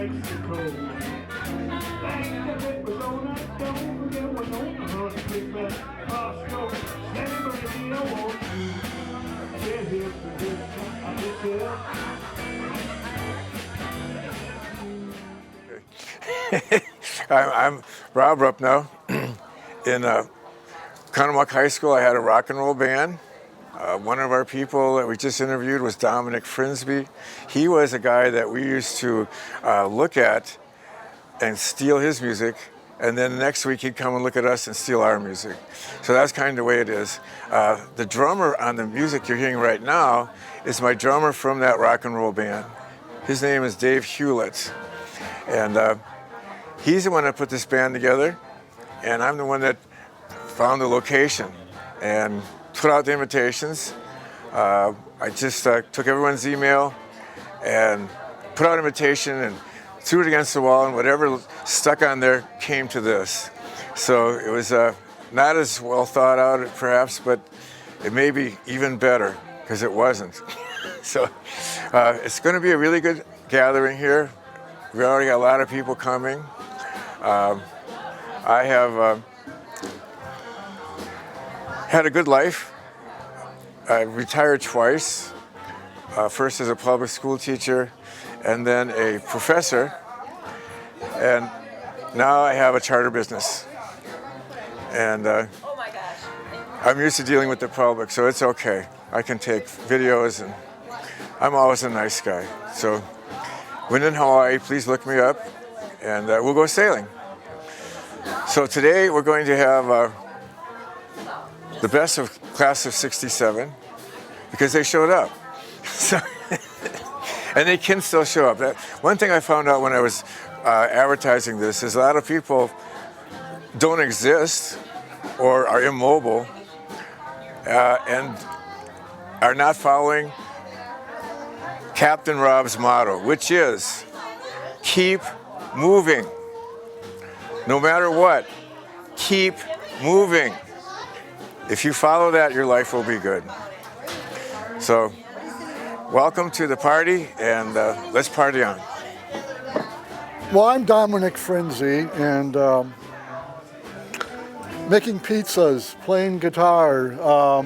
I'm Rob Ruppnow. In Oconomowoc High School, I had a rock and roll band. One of our people that we just interviewed was Dominic Frinsby. He was a guy that we used to look at and steal his music, and then the next week he'd come and look at us and steal our music. So that's kind of the way it is. The drummer on the music you're hearing right now is my drummer from that rock and roll band. His name is Dave Hewlett, and he's the one that put this band together, and I'm the one that found the location and put out the invitations. I just took everyone's email and put out an invitation and threw it against the wall, and whatever stuck on there came to this. So it was not as well thought out perhaps, but it may be even better because it wasn't. So it's going to be a really good gathering here. We already got a lot of people coming. I have had a good life. I retired twice, first as a public school teacher and then a professor, and now I have a charter business. And oh my gosh. I'm used to dealing with the public, so it's okay. I can take videos, and I'm always a nice guy. So when in Hawaii, please look me up, and we'll go sailing. So today we're going to have the best of class of '67 because they showed up. So, and they can still show up. One thing I found out when I was advertising this is a lot of people don't exist or are immobile and are not following Captain Rob's motto, which is keep moving. No matter what, keep moving. If you follow that, your life will be good. So, welcome to the party, and let's party on. Well, I'm Dominic Frinsby, and making pizzas, playing guitar,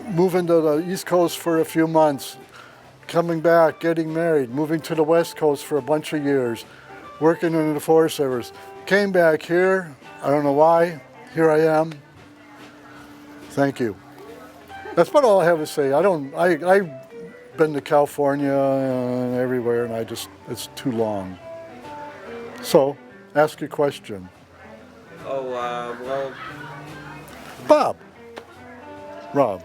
moving to the East Coast for a few months, coming back, getting married, moving to the West Coast for a bunch of years, working in the Forest Service. Came back here, I don't know why, here I am. Thank you. That's about all I have to say. I've been to California and everywhere, and it's too long. So, ask your question. Oh, well... Bob. Rob.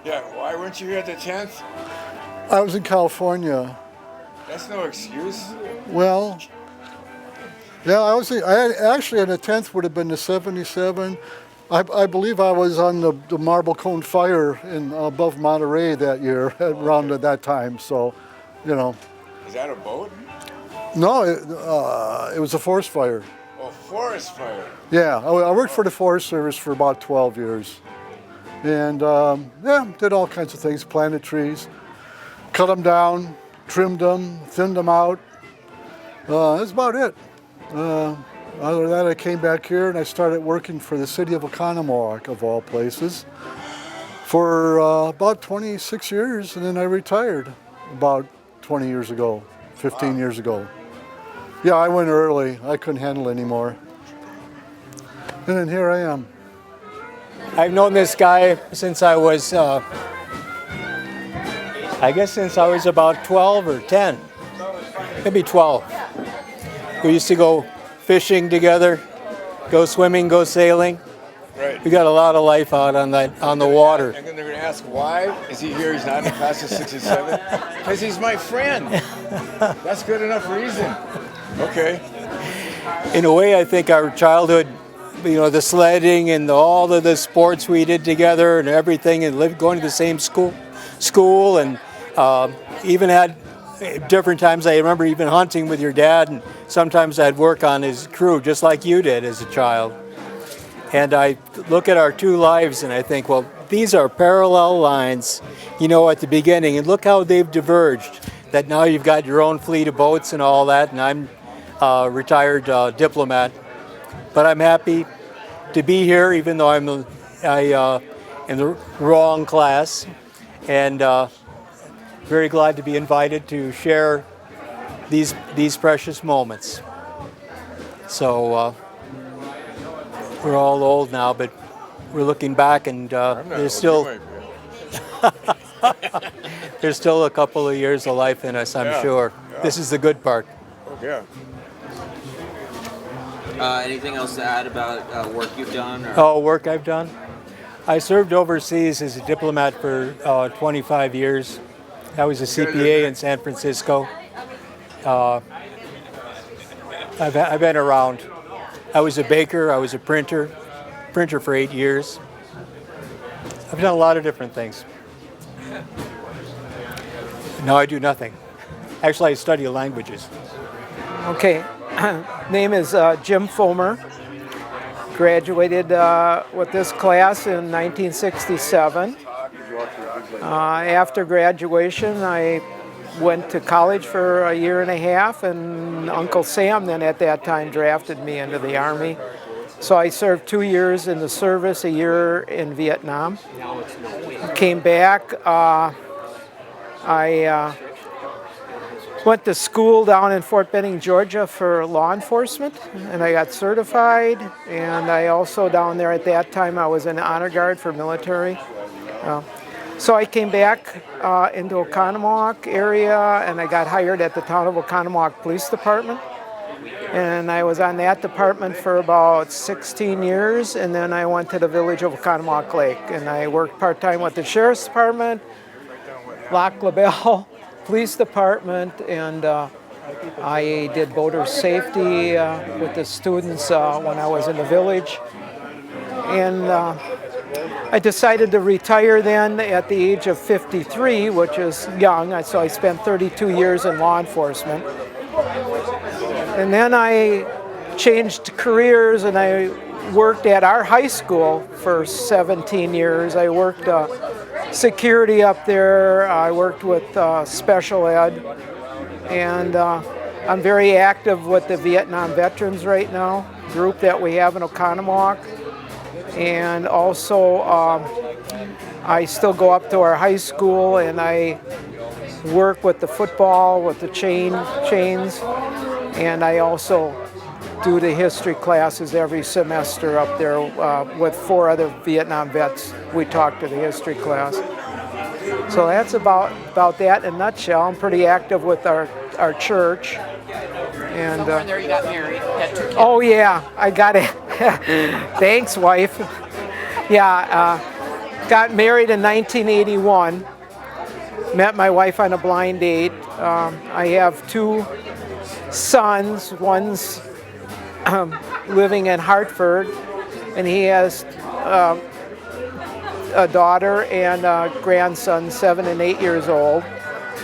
Yeah, why weren't you here at the 10th? I was in California. That's no excuse. Well, yeah, actually on the 10th would have been the 77. I believe I was on the Marble Cone Fire above Monterey that year, around at that time. So, you know. Is that a boat? No, it was a forest fire. Oh, forest fire. Yeah, I worked for the Forest Service for about 12 years. And yeah, did all kinds of things, planted trees, cut them down, trimmed them, thinned them out. That's about it. Other than that, I came back here and I started working for the city of Oconomowoc, of all places, for about 26 years, and then I retired about 20 years ago, 15 years ago. Yeah, I went early. I couldn't handle it anymore. And then here I am. I've known this guy since I was, since I was about 12 or 10, maybe 12. We used to go fishing together, go swimming, go sailing. Right. We got a lot of life out on the water. And then they're going to ask, why is he here? He's not in the class of '67? Because he's my friend. That's good enough reason. Okay. In a way, I think our childhood, the sledding and all of the sports we did together and everything, and going to the same school, and even had different times. I remember even hunting with your dad, and sometimes I'd work on his crew just like you did as a child. And I look at our two lives and I think, well, these are parallel lines, at the beginning, and look how they've diverged. that now you've got your own fleet of boats and all that, and I'm a retired diplomat. But I'm happy to be here, even though I'm in the wrong class, and very glad to be invited to share these precious moments. So we're all old now, but we're looking back, and there's still a couple of years of life in us, I'm sure. Yeah. This is the good part. Oh, yeah. Anything else to add about work you've done? Or? Oh, work I've done? I served overseas as a diplomat for 25 years. I was a CPA in San Francisco. I've been around. I was a baker, I was a printer for 8 years. I've done a lot of different things. Now I do nothing. Actually, I study languages. Okay, name is Jim Fomer. Graduated with this class in 1967. After graduation, I went to college for a year and a half, and Uncle Sam then at that time drafted me into the Army. So I served 2 years in the service, a year in Vietnam. Came back. I went to school down in Fort Benning, Georgia for law enforcement, and I got certified. And I also down there at that time, I was an honor guard for military. So I came back into Oconomowoc area, and I got hired at the town of Oconomowoc Police Department. And I was on that department for about 16 years, and then I went to the village of Oconomowoc Lake, and I worked part-time with the Sheriff's Department, Lac La Belle Police Department, and I did boater safety with the students when I was in the village. And I decided to retire then at the age of 53, which is young, so I spent 32 years in law enforcement. And then I changed careers, and I worked at our high school for 17 years. I worked security up there. I worked with special ed. And I'm very active with the Vietnam Veterans right now, group that we have in Oconomowoc. And also, I still go up to our high school, and I work with the football, with the chains. And I also do the history classes every semester up there with 4 other Vietnam vets. We talk to the history class. So that's about that in a nutshell. I'm pretty active with our church. And somewhere in there you got married. Had 2 kids. Oh yeah, I got it. Thanks, wife. Yeah, got married in 1981. Met my wife on a blind date. I have 2 sons. One's living in Hartford, and he has a daughter and a grandson, 7 and 8 years old.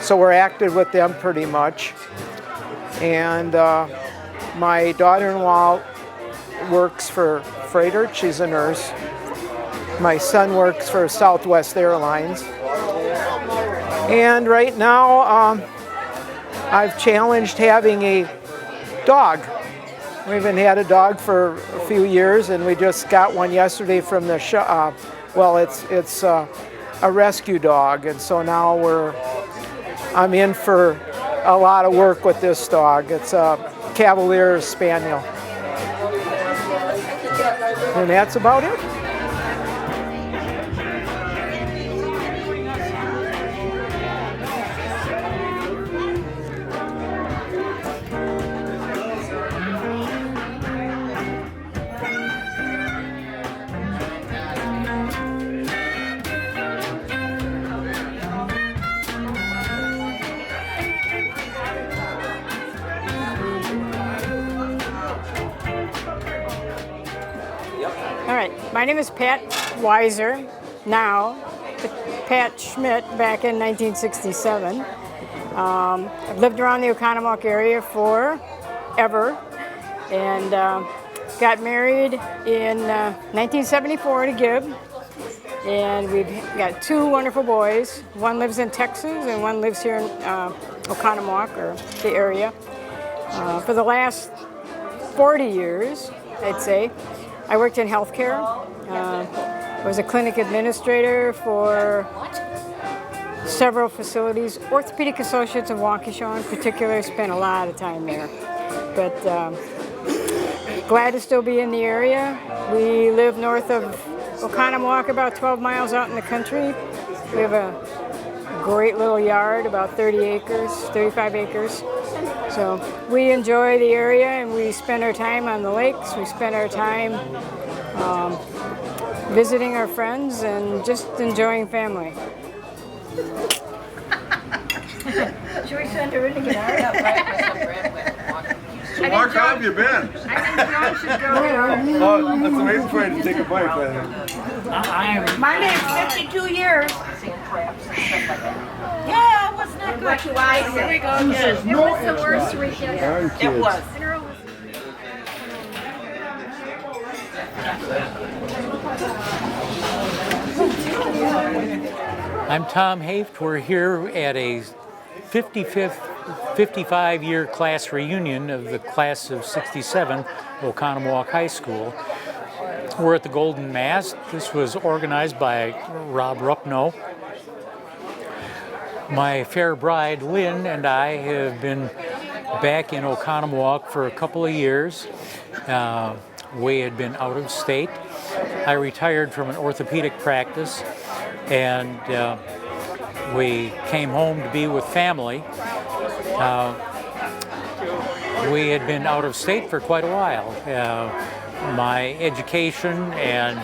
So we're active with them pretty much. And my daughter-in-law works for Freighter. She's a nurse. My son works for Southwest Airlines. And right now, I've challenged having a dog. We haven't had a dog for a few years, and we just got one yesterday from the shop. Well, it's a rescue dog, and so now I'm in for a lot of work with this dog. It's a Cavalier Spaniel, and that's about it. All right, my name is Pat Weiser, now Pat Schmidt back in 1967. I've lived around the Oconomowoc area forever, and got married in 1974 to Gibb, And we've got two wonderful boys. One lives in Texas and one lives here in Oconomowoc, or the area. For the last 40 years, I'd say, I worked in healthcare. Was a clinic administrator for several facilities. Orthopedic Associates of Waukesha in particular, spent a lot of time there. But glad to still be in the area. We live north of Oconomowoc, about 12 miles out in the country. We have a great little yard, about 30 acres, 35 acres. So we enjoy the area, and we spend our time on the lakes. We spend our time visiting our friends and just enjoying family. Should we send her in to get out? So Mark, how have you been? I think John should go. Oh, that's amazing for you to take a bite. My name's 52 years. Yeah, it was not good. Here we go again. It was the worst weekend. It was. I'm Tom Haft. We're here at a 55-year class reunion of the class of '67, Oconomowoc High School. We're at the Golden Mast. This was organized by Rob Rupno. My fair bride, Lynn, and I have been back in Oconomowoc for a couple of years. We had been out of state. I retired from an orthopedic practice, and we came home to be with family. We had been out of state for quite a while. My education and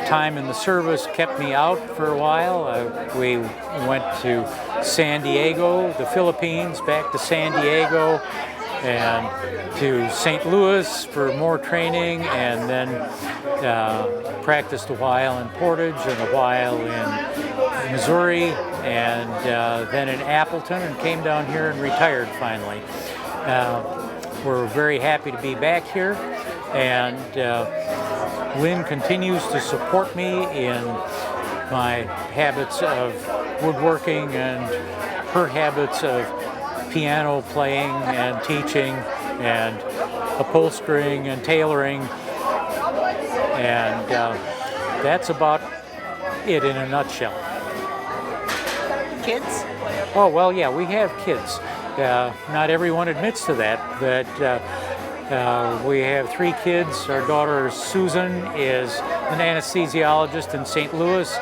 time in the service kept me out for a while. We went to San Diego, the Philippines, back to San Diego, and to St. Louis for more training, and then practiced a while in Portage and a while in Missouri, and then in Appleton, and came down here and retired finally. We're very happy to be back here, and Lynn continues to support me in my habits of woodworking and her habits of piano playing and teaching and upholstering and tailoring, and that's about it in a nutshell. Kids? Oh, well, yeah, we have kids. Not everyone admits to that, but we have 3 kids. Our daughter Susan is an anesthesiologist in St. Louis.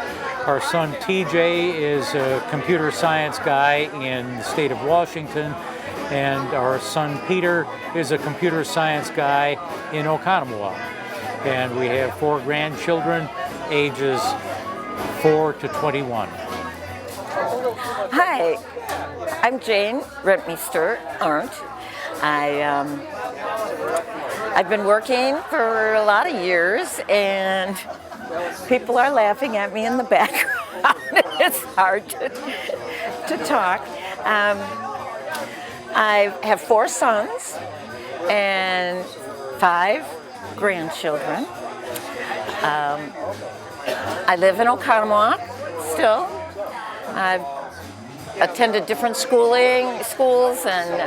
Our son TJ is a computer science guy in the state of Washington, and our son Peter is a computer science guy in Oconomowoc. And we have 4 grandchildren, ages 4 to 21. Hi, I'm Jane Rentmeester Arndt. I've been working for a lot of years, and people are laughing at me in the background. It's hard to talk. I have 4 sons and 5 grandchildren. I live in Oconomowoc still. I've attended different schools, and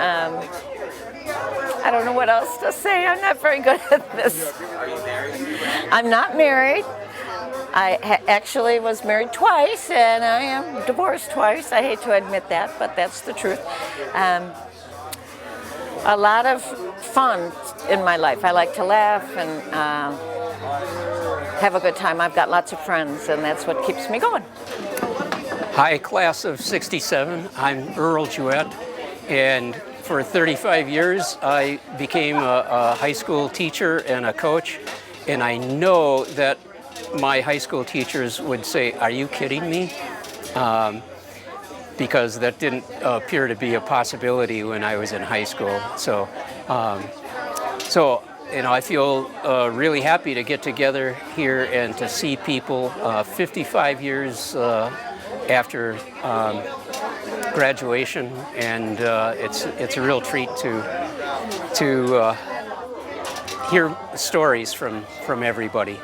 I don't know what else to say. I'm not very good at this. Are you married? I'm not married. I actually was married twice, and I am divorced twice. I hate to admit that, but that's the truth. A lot of fun in my life. I like to laugh and have a good time. I've got lots of friends, and that's what keeps me going. Hi, class of '67. I'm Earl Jewett, and for 35 years I became a high school teacher and a coach, and I know that my high school teachers would say, "Are you kidding me?" Because that didn't appear to be a possibility when I was in high school. So I feel really happy to get together here and to see people 55 years after graduation, and it's a real treat to hear stories from everybody.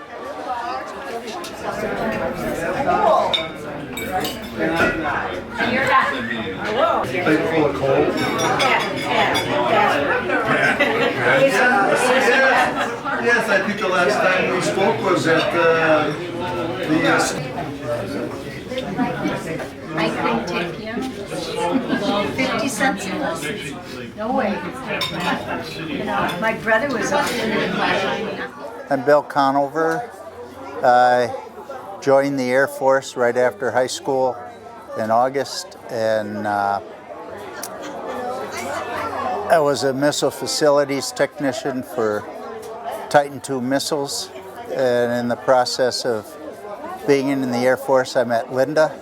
Plate full of coal. Yes, I think the last time we spoke was at the I couldn't take him. 50 cents a lesson. No way. My brother was up in I'm Bill Conover. I joined the Air Force right after high school in August, and I was a missile facilities technician for Titan II missiles, and in the process of being in the Air Force, I met Linda.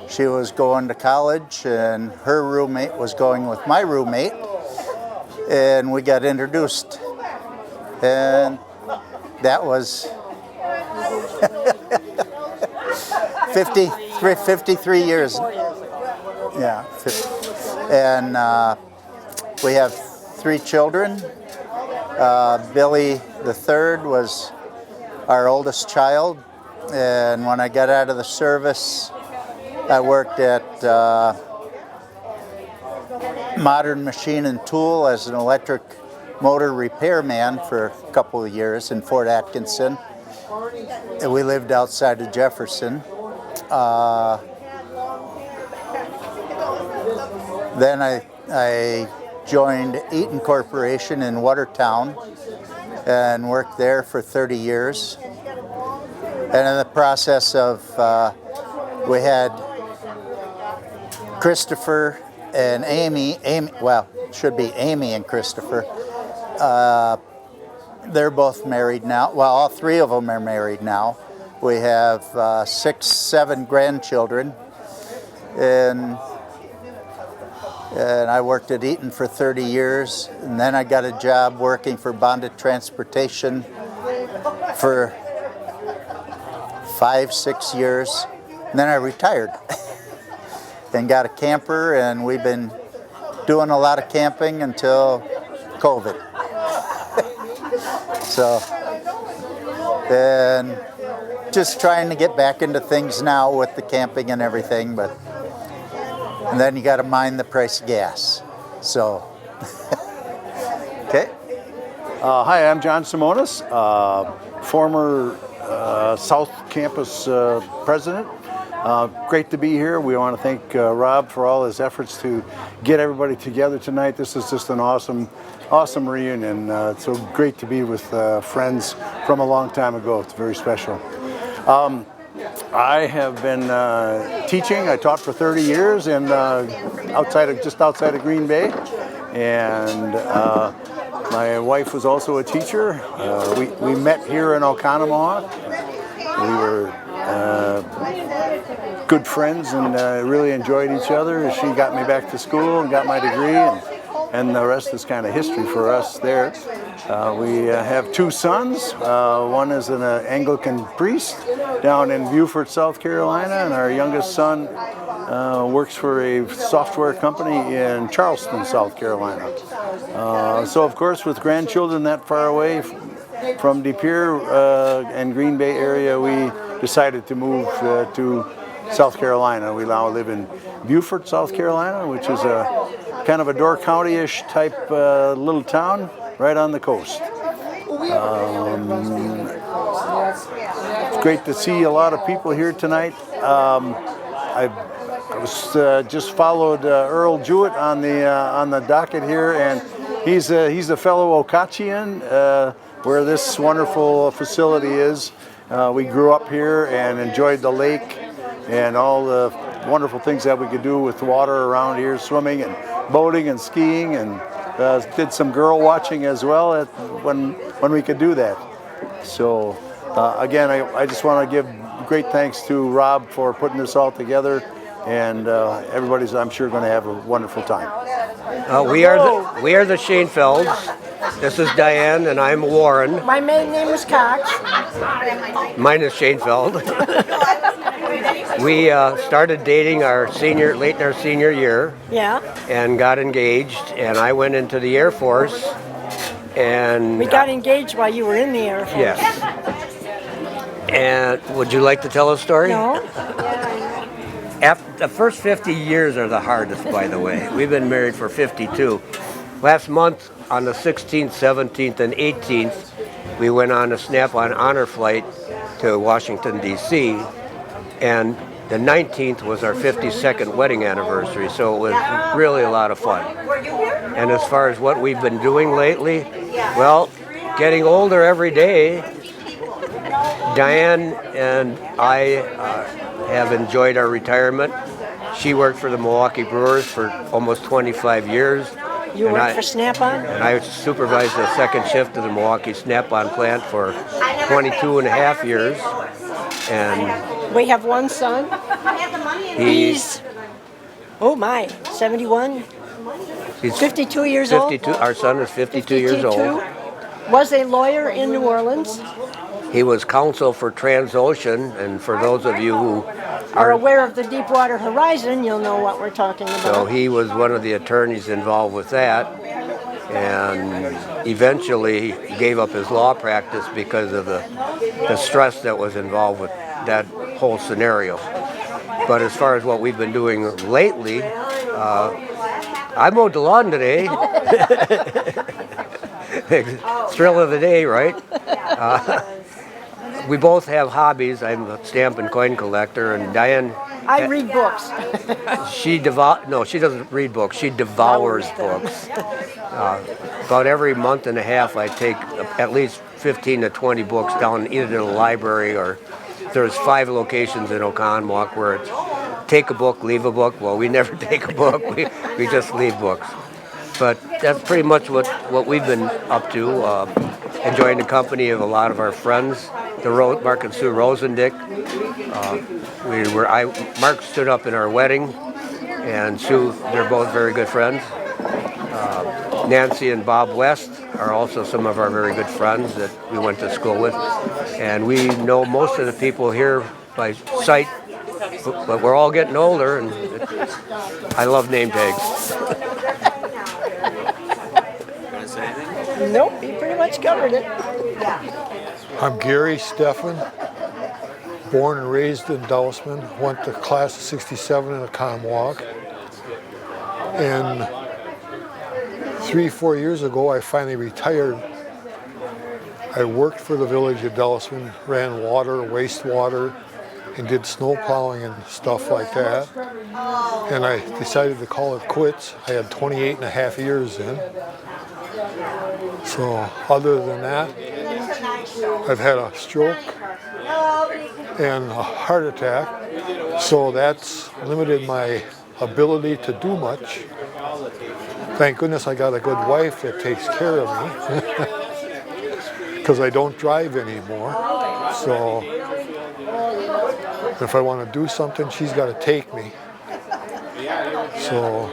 She was going to college, and her roommate was going with my roommate, and we got introduced. And that was 53 years. Yeah, 50. And we have 3 children. Billy the third was our oldest child, and when I got out of the service, I worked at Modern Machine and Tool as an electric motor repairman for a couple of years in Fort Atkinson. And we lived outside of Jefferson. Then I joined Eaton Corporation in Watertown and worked there for 30 years. And in the process of, we had Christopher and Amy, well, it should be Amy and Christopher. They're both married now. Well, all 3 of them are married now. We have 6, 7 grandchildren. And I worked at Eaton for 30 years, and then I got a job working for Bonded Transportation for 5, 6 years, and then I retired and got a camper, and we've been doing a lot of camping until COVID. So, and just trying to get back into things now with the camping and everything, but and then you got to mind the price of gas. So, okay. Hi, I'm John Simonis, former South Campus president. Great to be here. We want to thank Rob for all his efforts to get everybody together tonight. This is just an awesome reunion. It's so great to be with friends from a long time ago. It's very special. I have been teaching. I taught for 30 years in just outside of Green Bay, and my wife was also a teacher. We met here in Oconomowoc. We were good friends and really enjoyed each other. She got me back to school and got my degree, and the rest is kind of history for us there. We have 2 sons. One is an Anglican priest down in Beaufort, South Carolina, and our youngest son works for a software company in Charleston, South Carolina. So of course, with grandchildren that far away from De Pere and Green Bay area, we decided to move to South Carolina. We now live in Beaufort, South Carolina, which is a kind of a Door County-ish type little town right on the coast. It's great to see a lot of people here tonight. I was just followed Earl Jewett on the docket here, and he's a fellow Okaucheean, where this wonderful facility is. We grew up here and enjoyed the lake and all the wonderful things that we could do with water around here, swimming and boating and skiing, and did some girl watching as well when we could do that. So again, I just want to give great thanks to Rob for putting this all together, and everybody's, I'm sure, going to have a wonderful time. We are the Schoenfelds. This is Diane, and I'm Warren. My maiden name was Cox. Mine is Schoenfeld. We started dating late in our senior year. Yeah. And got engaged, and I went into the Air Force. And we got engaged while you were in the Air Force. Yes. And would you like to tell a story? No. The first 50 years are the hardest, by the way. We've been married for 52. Last month, on the 16th, 17th, and 18th, we went on a Snap-on honor flight to Washington, D.C., and the 19th was our 52nd wedding anniversary, so it was really a lot of fun. And as far as what we've been doing lately, well, getting older every day. Diane and I have enjoyed our retirement. She worked for the Milwaukee Brewers for almost 25 years. You worked for Snap-on? And I supervised the second shift of the Milwaukee Snap-on plant for 22 and a half years. And we have one son. He's, oh my, 71? he's 52 years 52, old? Our son is 52 years old. Was a lawyer in New Orleans. He was counsel for Transocean, and for those of you who Are aware of the Deepwater Horizon, you'll know what we're talking about. So he was one of the attorneys involved with that, and eventually gave up his law practice because of the stress that was involved with that whole scenario. But as far as what we've been doing lately, I mowed the lawn today. Thrill of the day, right? We both have hobbies. I'm a stamp and coin collector, and Diane. I read books. She doesn't read books. She devours books. About every month and a half, I take at least 15 to 20 books down either to the library, or there's 5 locations in Oconomowoc where it's take a book, leave a book. Well, we never take a book. We just leave books. But that's pretty much what we've been up to. Enjoying the company of a lot of our friends, Mark and Sue Rosendick. Mark stood up in our wedding, and Sue, they're both very good friends. Nancy and Bob West are also some of our very good friends that we went to school with. And we know most of the people here by sight, but we're all getting older, and I love name tags. Nope, you pretty much covered it. I'm Gary Steffen, born and raised in Dousman, went to class of 67 in Oconomowoc. And 3-4 years ago, I finally retired. I worked for the village of Dousman, ran water, wastewater, and did snow plowing and stuff like that. And I decided to call it quits. I had 28 and a half years in. So other than that, I've had a stroke and a heart attack. So that's limited my ability to do much. Thank goodness I got a good wife that takes care of me because I don't drive anymore. So if I want to do something, she's got to take me. So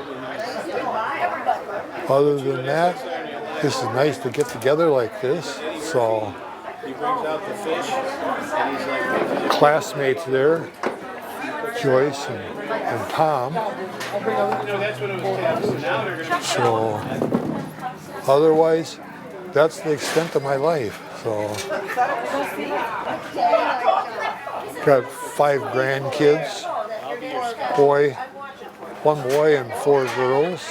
other than that, this is nice to get together like this. So classmates there, Joyce and Tom. So otherwise, that's the extent of my life. So got 5 grandkids, one boy and 4 girls.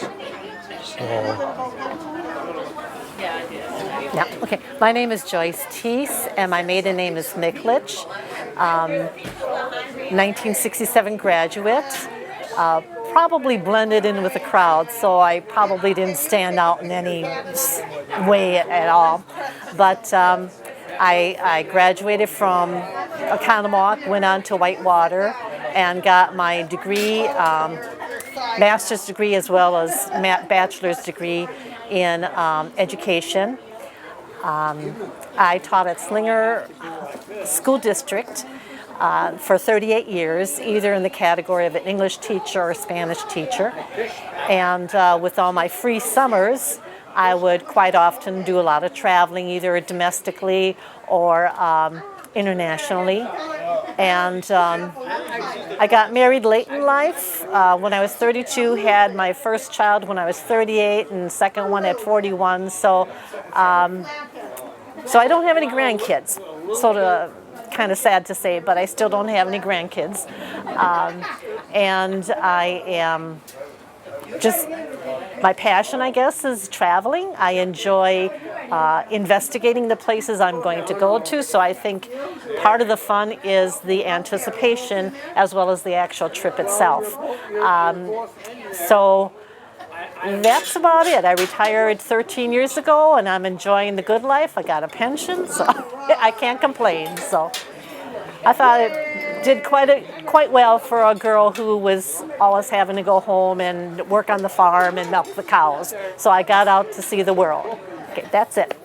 So. Yeah, okay. My name is Joyce Teese, and my maiden name is Miklich. 1967 graduate. Probably blended in with the crowd, so I probably didn't stand out in any way at all. But I graduated from Oconomowoc, went on to Whitewater, and got my degree, master's degree as well as bachelor's degree in education. I taught at Slinger School District for 38 years, either in the category of an English teacher or a Spanish teacher. And with all my free summers, I would quite often do a lot of traveling, either domestically or internationally. And I got married late in life. When I was 32, had my first child when I was 38, and second one at 41. So I don't have any grandkids. So to kind of sad to say, but I still don't have any grandkids. And I am just, my passion, I guess, is traveling. I enjoy investigating the places I'm going to go to, so I think part of the fun is the anticipation as well as the actual trip itself. So that's about it. I retired 13 years ago, and I'm enjoying the good life. I got a pension, so I can't complain. So I thought it did quite well for a girl who was always having to go home and work on the farm and milk the cows. So I got out to see the world. Okay, that's it.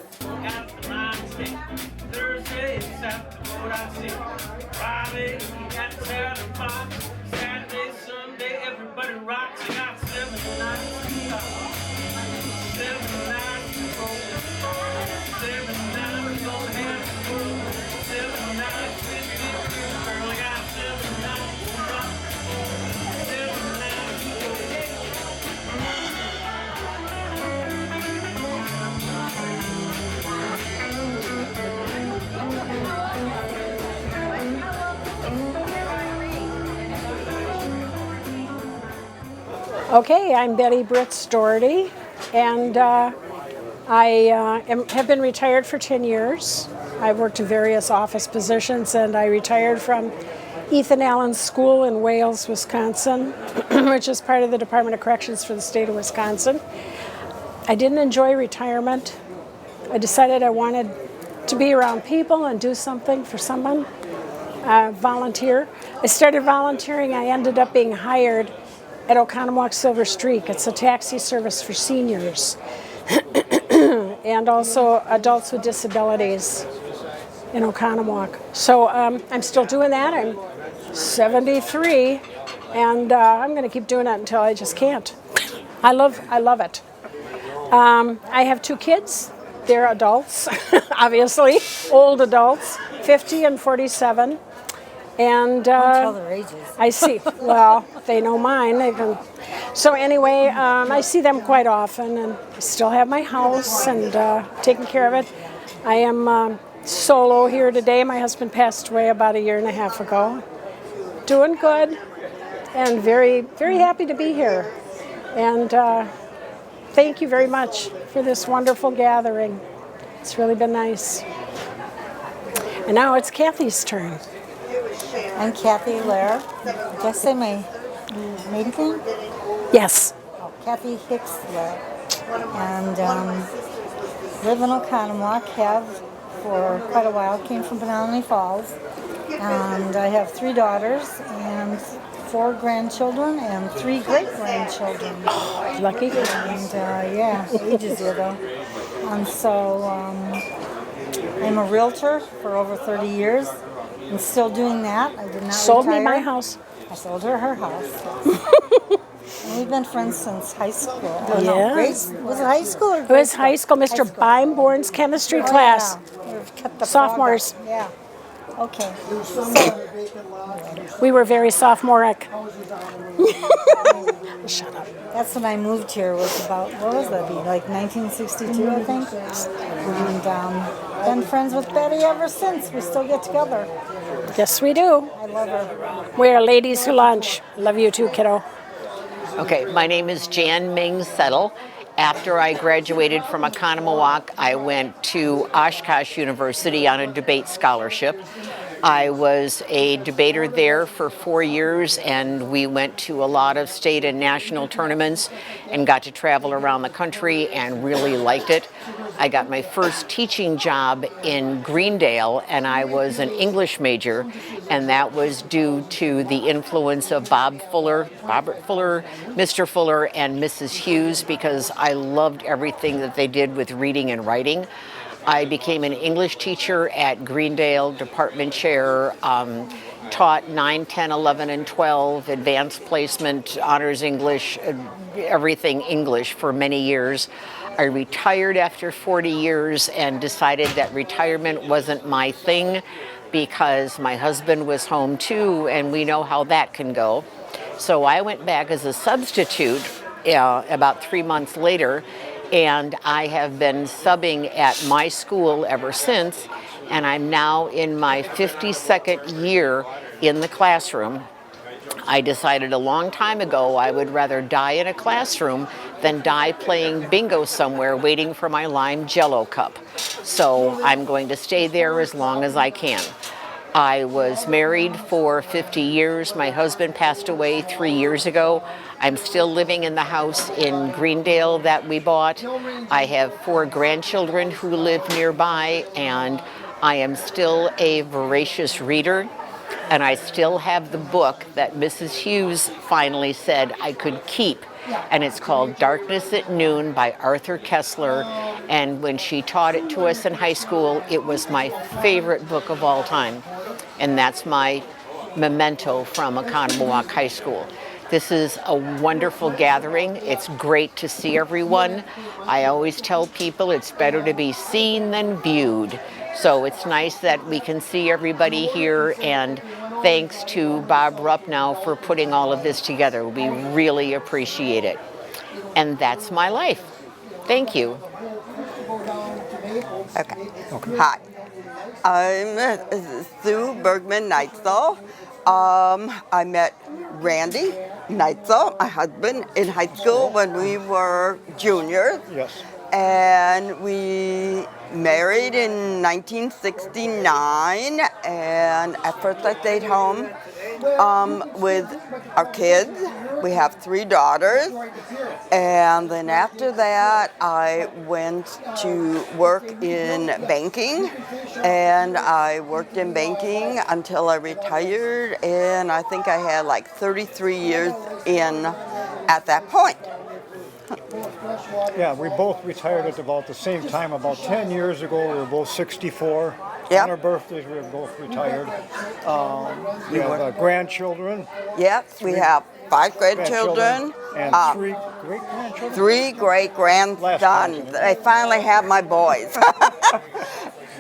Okay, I'm Betty Britz Doherty, and I have been retired for 10 years. I've worked in various office positions, and I retired from Ethan Allen School in Wales, Wisconsin, which is part of the Department of Corrections for the state of Wisconsin. I didn't enjoy retirement. I decided I wanted to be around people and do something for someone, volunteer. I started volunteering. I ended up being hired at Oconomowoc Silver Streak. It's a taxi service for seniors and also adults with disabilities in Oconomowoc. So I'm still doing that. I'm 73, and I'm going to keep doing it until I just can't. I love it. I have 2 kids. They're adults, obviously, old adults, 50 and 47. And Don't tell their ages. I see. Well, they know mine. So anyway, I see them quite often, and I still have my house and taking care of it. I am solo here today. My husband passed away about 1.5 years ago. Doing good, and very, very happy to be here. And thank you very much for this wonderful gathering. It's really been nice. And now it's Kathy's turn. I'm Kathy Lair. Did I say my maiden name? Yes. Oh, Kathy Hicks Lair. And live in Oconomowoc, have for quite a while, came from Menominee Falls. And I have 3 daughters and 4 grandchildren and 3 great-grandchildren. Oh, lucky. And yeah, ages ago. And so I'm a realtor for over 30 years. I'm still doing that. I did not Sold retire. me my house. I sold her her house. And we've been friends since high school. Oh, Yes. no, was it high school or It was grade high school, Mr. Beimborn's chemistry class. Yeah. We've kept the Sophomores. frog up. Yeah. Okay. We were very sophomoric. Shut up. That's when I moved here. Was about, what was that be? Like 1962, I think. And been friends with Betty ever since. We still get together. Yes, we do. I love her. We are ladies who lunch. Love you too, kiddo. Okay, my name is Jan Ming Settle. After I graduated from Oconomowoc, I went to Oshkosh University on a debate scholarship. I was a debater there for 4 years, and we went to a lot of state and national tournaments and got to travel around the country and really liked it. I got my first teaching job in Greendale, and I was an English major, and that was due to the influence of Robert Fuller, Mr. Fuller, and Mrs. Hughes, because I loved everything that they did with reading and writing. I became an English teacher at Greendale, department chair, taught 9, 10, 11, and 12, advanced placement, honors English, everything English for many years. I retired after 40 years and decided that retirement wasn't my thing because my husband was home too, and we know how that can go. So I went back as a substitute about 3 months later, and I have been subbing at my school ever since. and I'm now in my 52nd year in the classroom. I decided a long time ago I would rather die in a classroom than die playing bingo somewhere waiting for my lime Jell-O cup. So I'm going to stay there as long as I can. I was married for 50 years. My husband passed away 3 years ago. I'm still living in the house in Greendale that we bought. I have 4 grandchildren who live nearby, and I am still a voracious reader. And I still have the book that Mrs. Hughes finally said I could keep. And it's called Darkness at Noon by Arthur Kessler. And when she taught it to us in high school, it was my favorite book of all time. And that's my memento from Oconomowoc High School. This is a wonderful gathering. It's great to see everyone. I always tell people it's better to be seen than viewed. So it's nice that we can see everybody here, and thanks to Bob Rupp now for putting all of this together. We really appreciate it. And that's my life. Thank you. Okay. Hi. I'm Sue Bergman Neitzel. I met Randy Neitzel, my husband, in high school when we were juniors. Yes. And we married in 1969, and at first I stayed home with our kids. We have 3 daughters, and then after that I went to work in banking, and I worked in banking until I retired, and I think I had like 33 years in at that point. Yeah, we both retired at about the same time. About 10 years ago, we were both 64. Yep. On our birthdays, we were both retired. We have grandchildren. Yep, we have 5 grandchildren. And 3 great-grandchildren? 3 great-grandsons. I finally have my boys.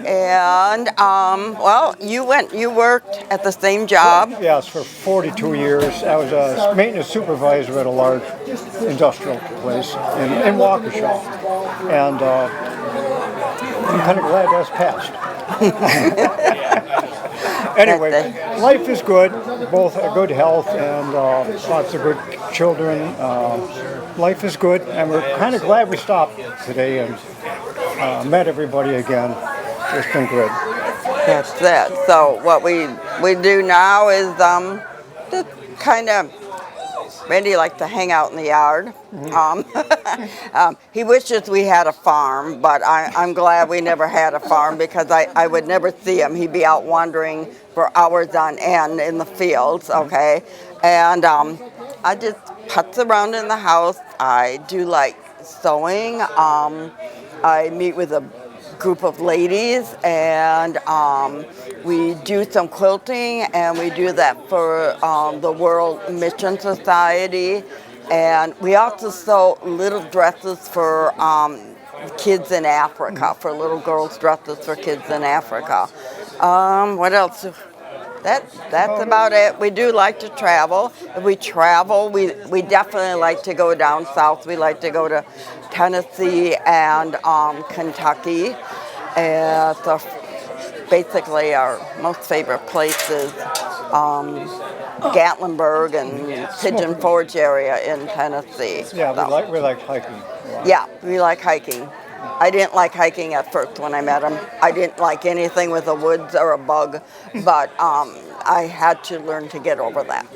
And, well, you worked at the same job. Yes, for 42 years. I was a maintenance supervisor at a large industrial place in Waukesha. And I'm kind of glad that's passed. Anyway, life is good. Both good health and lots of good children. Life is good, and we're kind of glad we stopped today and met everybody again. It's been good. That's it. So what we do now is just kind of, Randy likes to hang out in the yard. He wishes we had a farm, but I'm glad we never had a farm because I would never see him. He'd be out wandering for hours on end in the fields, okay? And I just putz around in the house. I do like sewing. I meet with a group of ladies, and we do some quilting, and we do that for the World Mission Society, and we also sew little dresses for kids in Africa, for little girls' dresses for kids in Africa. What else? That's about it. We do like to travel. If we travel, we definitely like to go down south. We like to go to Tennessee and Kentucky. And so basically our most favorite place is Gatlinburg and Pigeon Forge area in Tennessee. Yeah, we like hiking. Yeah, we like hiking. I didn't like hiking at first when I met him. I didn't like anything with the woods or a bug, but I had to learn to get over that.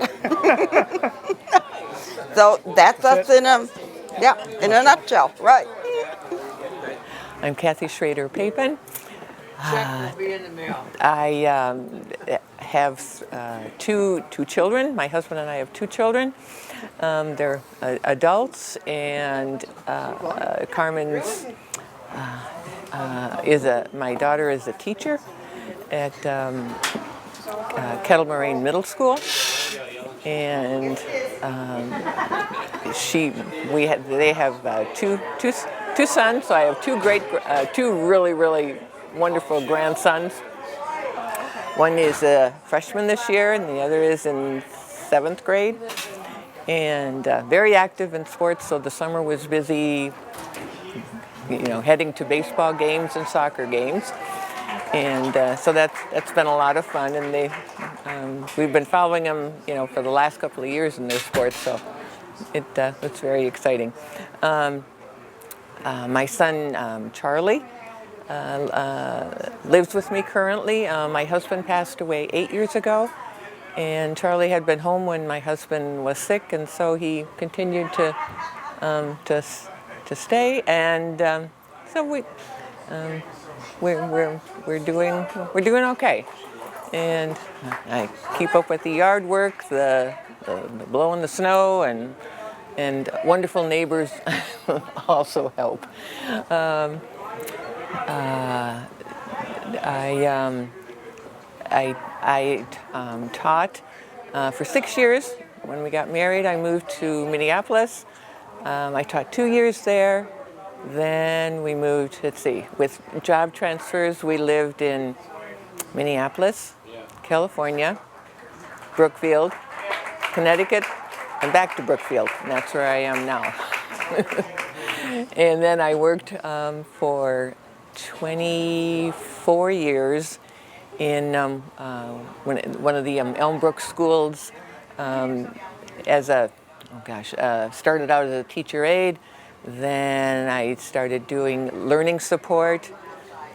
So that's us in a nutshell, right? I'm Kathy Schrader-Papin. I have two children. My husband and I have 2 children. They're adults, and Carmen's my daughter is a teacher at Kettle Moraine Middle School, and they have two sons. So I have two really wonderful grandsons. One is a freshman this year, and the other is in 7th grade. And very active in sports. So the summer was busy, heading to baseball games and soccer games. And so that's been a lot of fun, and we've been following them, for the last couple of years in their sports, so it's very exciting. My son Charlie lives with me currently. My husband passed away 8 years ago, and Charlie had been home when my husband was sick, and so he continued to stay, and so we're doing okay, and I keep up with the yard work, the blowing the snow, and wonderful neighbors also help. I taught for 6 years. When we got married, I moved to Minneapolis. I taught 2 years there. Then we moved, with job transfers, we lived in Minneapolis, California, Brookfield, Connecticut, and back to Brookfield. And that's where I am now. And then I worked for 24 years in one of the Elmbrook schools started out as a teacher aide. Then I started doing learning support,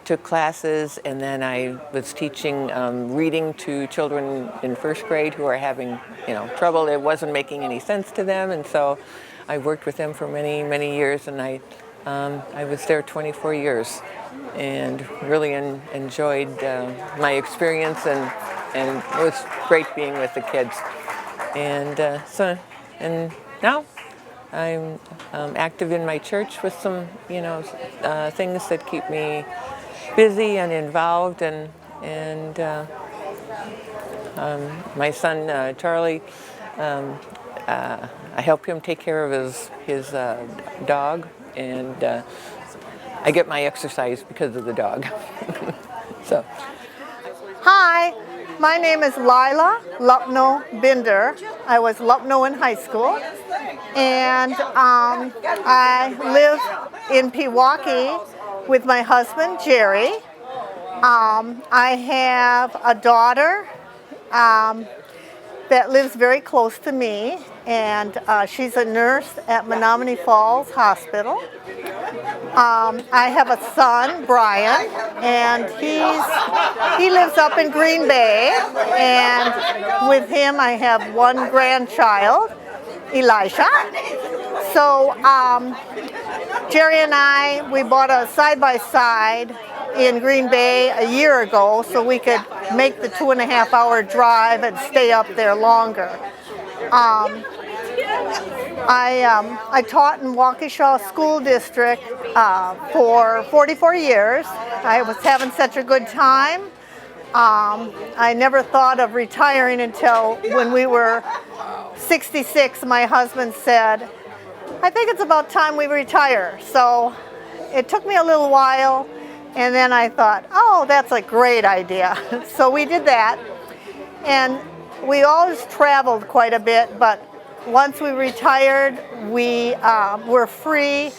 took classes, and then I was teaching reading to children in first grade who are having trouble. It wasn't making any sense to them, and so I worked with them for many, many years, and I was there 24 years and really enjoyed my experience, and it was great being with the kids. And now I'm active in my church with some, things that keep me busy and involved, and my son Charlie, I help him take care of his dog, and I get my exercise because of the dog. So. Hi, my name is Lila Lupno Binder. I was Lupno in high school, and I live in Pewaukee with my husband Jerry. I have a daughter that lives very close to me, and she's a nurse at Menominee Falls Hospital. I have a son, Brian, and he lives up in Green Bay, and with him I have one grandchild, Elisha. So Jerry and we bought a side-by-side in Green Bay a year ago so we could make the 2.5-hour drive and stay up there longer. I taught in Waukesha School District for 44 years. I was having such a good time. I never thought of retiring until when we were 66, my husband said, I think it's about time we retire. So it took me a little while, and then I thought, oh, that's a great idea. So we did that, and we always traveled quite a bit, but once we retired, we were free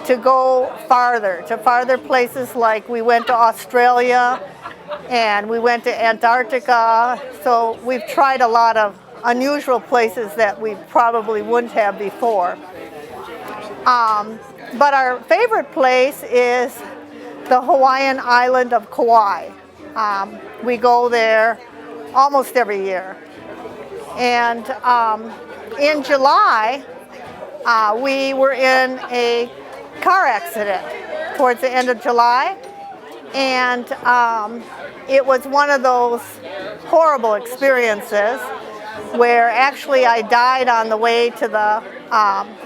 to go to farther places, like we went to Australia and we went to Antarctica. So we've tried a lot of unusual places that we probably wouldn't have before. But our favorite place is the Hawaiian island of Kauai. We go there almost every year. And in July, we were in a car accident towards the end of July, and it was one of those horrible experiences where actually I died on the way to the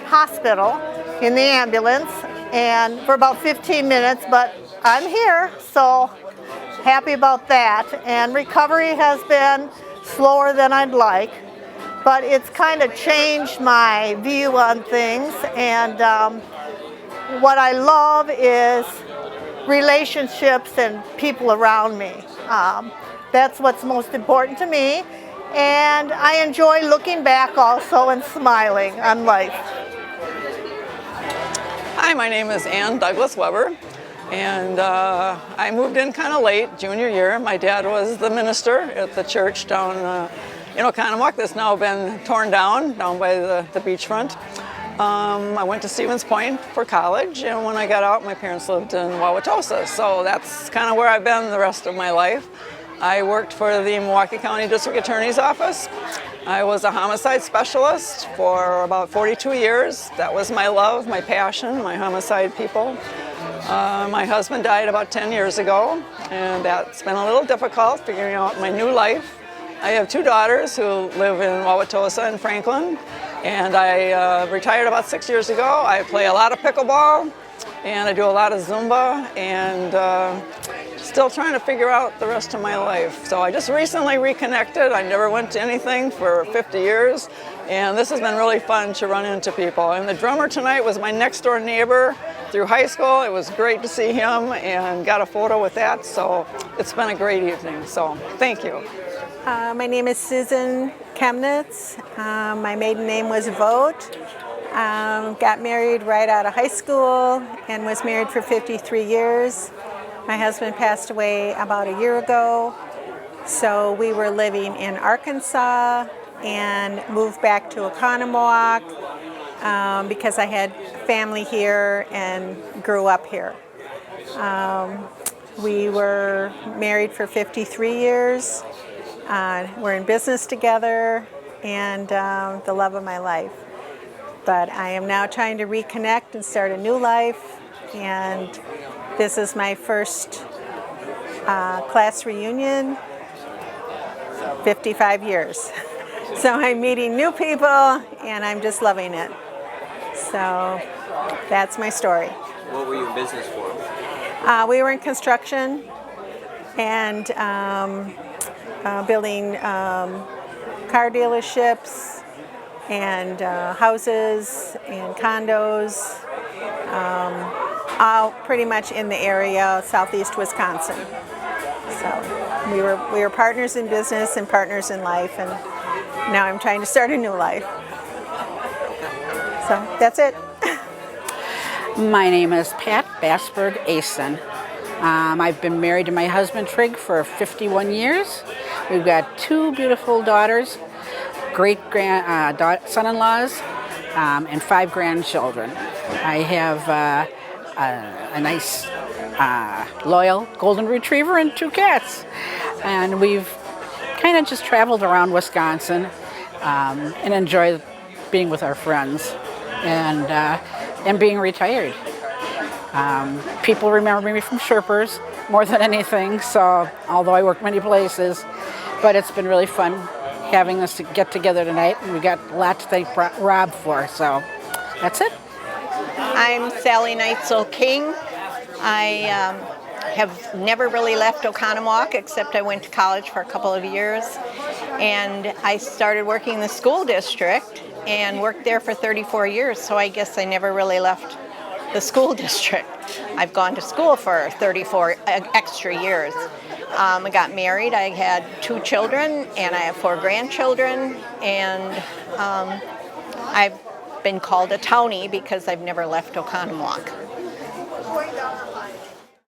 hospital in the ambulance, and for about 15 minutes, but I'm here, so happy about that. And recovery has been slower than I'd like, but it's kind of changed my view on things, and what I love is relationships and people around me. That's what's most important to me, and I enjoy looking back also and smiling on life. Hi, my name is Ann Douglas Weber. And I moved in kind of late, junior year. My dad was the minister at the church down in Oconomowoc that's now been torn down by the beachfront. I went to Stevens Point for college, and when I got out, my parents lived in Wauwatosa. So that's kind of where I've been the rest of my life. I worked for the Milwaukee County District Attorney's Office. I was a homicide specialist for about 42 years. That was my love, my passion, my homicide people. My husband died about 10 years ago, and that's been a little difficult figuring out my new life. I have 2 daughters who live in Wauwatosa and Franklin, and I retired about 6 years ago. I play a lot of pickleball, and I do a lot of Zumba, and still trying to figure out the rest of my life. So I just recently reconnected. I never went to anything for 50 years, and this has been really fun to run into people. And the drummer tonight was my next door neighbor through high school. It was great to see him and got a photo with that. So it's been a great evening. So thank you. My name is Susan Chemnitz. My maiden name was Vogt. Got married right out of high school and was married for 53 years. My husband passed away about a year ago, so we were living in Arkansas and moved back to Oconomowoc because I had family here and grew up here. We were married for 53 years. We're in business together, and the love of my life. But I am now trying to reconnect and start a new life, and this is my first class reunion, 55 years. So I'm meeting new people, and I'm just loving it. So that's my story. What were you in business for? We were in construction and building car dealerships and houses and condos, all pretty much in the area of southeast Wisconsin. So we were partners in business and partners in life, and now I'm trying to start a new life. So that's it. My name is Pat Bassberg Asen. I've been married to my husband Trig for 51 years. We've got 2 beautiful daughters, great son-in-laws, and 5 grandchildren. I have a nice, loyal golden retriever and 2 cats. And we've kind of just traveled around Wisconsin and enjoy being with our friends and being retired. People remember me from Sherpers more than anything, so although I work many places, but it's been really fun having us to get together tonight, and we got a lot to thank Rob for, so that's it. I'm Sally Neitzel King. I have never really left Oconomowoc, except I went to college for a couple of years, and I started working in the school district and worked there for 34 years, so I guess I never really left the school district. I've gone to school for 34 extra years. I got married, I had 2 children, and I have 4 grandchildren, and I've been called a townie because I've never left Oconomowoc.